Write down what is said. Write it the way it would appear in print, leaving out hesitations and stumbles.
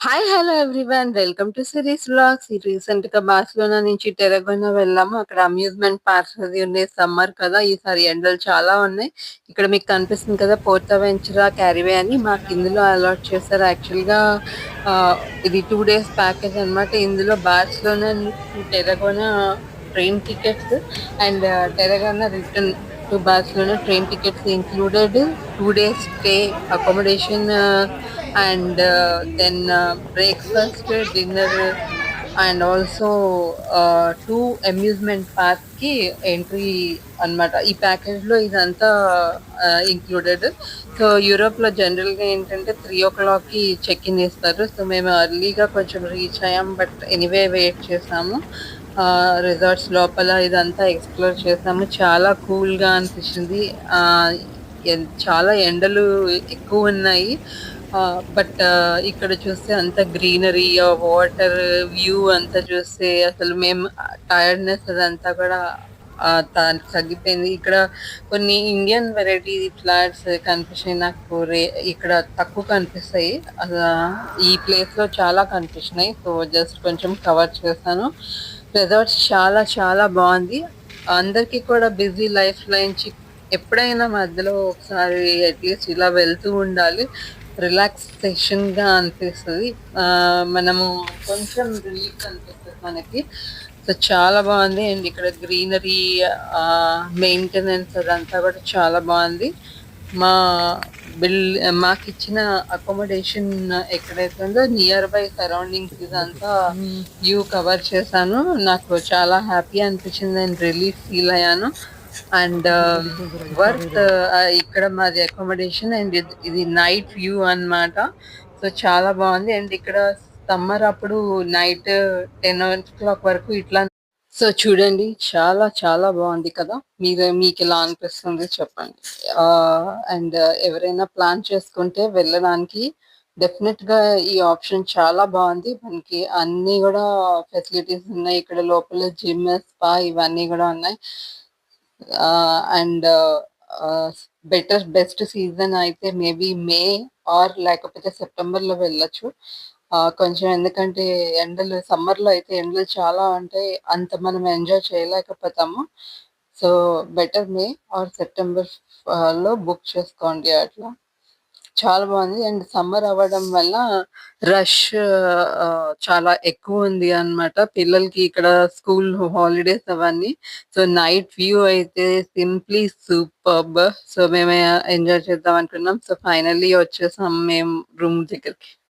Hi! Hello everyone. Welcome to series vlogs. రీసెంట్‌గా Barcelona నుంచి టెరగోనా వెళ్ళాము. అక్కడ అమ్యూజ్‌మెంట్ పార్క్స్ అది ఉన్నాయి. సమ్మర్ కదా! ఈసారి ఎండలు చాలా ఉన్నాయి. ఇక్కడ మీకు కనిపిస్తుంది కదా! పోర్టవెంచరా క్యారివే అని మాకు ఇందులో అలాట్ చేశారు. యాక్చువల్‌గా ఇది 2 డేస్ ప్యాకేజ్ అన్నమాట. ఇందులో Barcelona to Tarragona train tickets and Tarragona return to Barcelona train tickets included. 2 days stay, accommodation and then breakfast, dinner, and also 2 amusement park కి ఎంట్రీ అన్నమాట. ఈ ప్యాకేజ్ లో ఇదంతా ఇంక్లూడెడ్. సో యూరోప్ లో జనరల్ గా ఏంటంటే 3 o'clock కి చెక్ ఇన్ చేస్తారు. సో మేము ఎర్లీగా కొంచెం రీచ్ అయ్యాం. బట్ ఎనీవే వెయిట్ చేసాము. రిసార్ట్స్ లోపల ఇదంతా ఎక్స్ప్లోర్ చేసాము. చాలా కూల్ గా అనిపించింది. ఆ చాలా ఎండలు ఎక్కువ ఉన్నాయి. బట్ ఇక్కడ చూస్తే అంత గ్రీనరీ, వాటర్ వ్యూ అంతా చూస్తే అసలు మేము టైర్డ్‌నెస్ అదంతా కూడా తగ్గిపోయింది. ఇక్కడ కొన్ని ఇండియన్ వెరైటీ ఫ్లాట్స్ కనిపించినాయి నాకు. ఇక్కడ తక్కువ కనిపిస్తాయి. ఈ ప్లేస్‌లో చాలా కనిపించినాయి. సో జస్ట్ కొంచెం కవర్ చేశాను. రిసార్ట్స్ చాలా చాలా బాగుంది. అందరికీ కూడా బిజీ లైఫ్ నుంచి ఎప్పుడైనా మధ్యలో ఒకసారి అట్లీస్ట్ ఇలా వెళ్తూ ఉండాలి. రిలాక్సేషన్‌గా అనిపిస్తది. మనము కొంచెం రిలీఫ్ అనిపిస్తది మనకి. సో చాలా బాగుంది. అండ్ ఇక్కడ గ్రీనరీ, మెయింటెనెన్స్ అదంతా కూడా చాలా బాగుంది. మా బిల్ మాకిచ్చిన అకామిడేషన్ ఎక్కడైతే ఉందో నియర్ బై సరౌండింగ్స్ ఇదంతా వ్యూ కవర్ చేశాను. నాకు చాలా హ్యాపీ అనిపించింది అండ్ రిలీఫ్ ఫీల్ అయ్యాను. అండ్ వర్త్ ఇక్కడ మాది అకామిడేషన్ అండ్ ఇది నైట్ వ్యూ అన్నమాట. సో చాలా బాగుంది. అండ్ ఇక్కడ సమ్మర్ అప్పుడు నైట్ 10 o'clock వరకు ఇట్లా. సో చూడండి, చాలా చాలా బాగుంది కదా! మీకు ఎలా అనిపిస్తుంది చెప్పండి. అండ్ ఎవరైనా ప్లాన్ చేసుకుంటే వెళ్ళడానికి డెఫినెట్‌గా ఈ ఆప్షన్ చాలా బాగుంది. మనకి అన్నీ కూడా ఫెసిలిటీస్ ఉన్నాయి. ఇక్కడ లోపల జిమ్, స్పా ఇవన్నీ కూడా ఉన్నాయి. అండ్ బెస్ట్ సీజన్ అయితే మేబీ మే ఆర్ లేకపోతే సెప్టెంబర్‌లో వెళ్ళొచ్చు. కొంచెం ఎందుకంటే సమ్మర్‌లో అయితే ఎండలు చాలా ఉంటాయి. అంత మనం ఎంజాయ్ చేయలేకపోతాము. So better May or September లో బుక్ చేసుకోండి అట్లా. చాలా బాగుంది. అండ్ సమ్మర్ అవ్వడం వల్ల రష్ చాలా ఎక్కువ ఉంది అన్నమాట. పిల్లలకి ఇక్కడ స్కూల్ హాలిడేస్ అవన్నీ. సో నైట్ వ్యూ అయితే సింప్లీ సూపర్బ్. సో మేము ఎంజాయ్ చేద్దాం అనుకున్నాం. సో ఫైనల్లీ వచ్చేసాం మేము రూమ్ దగ్గరికి.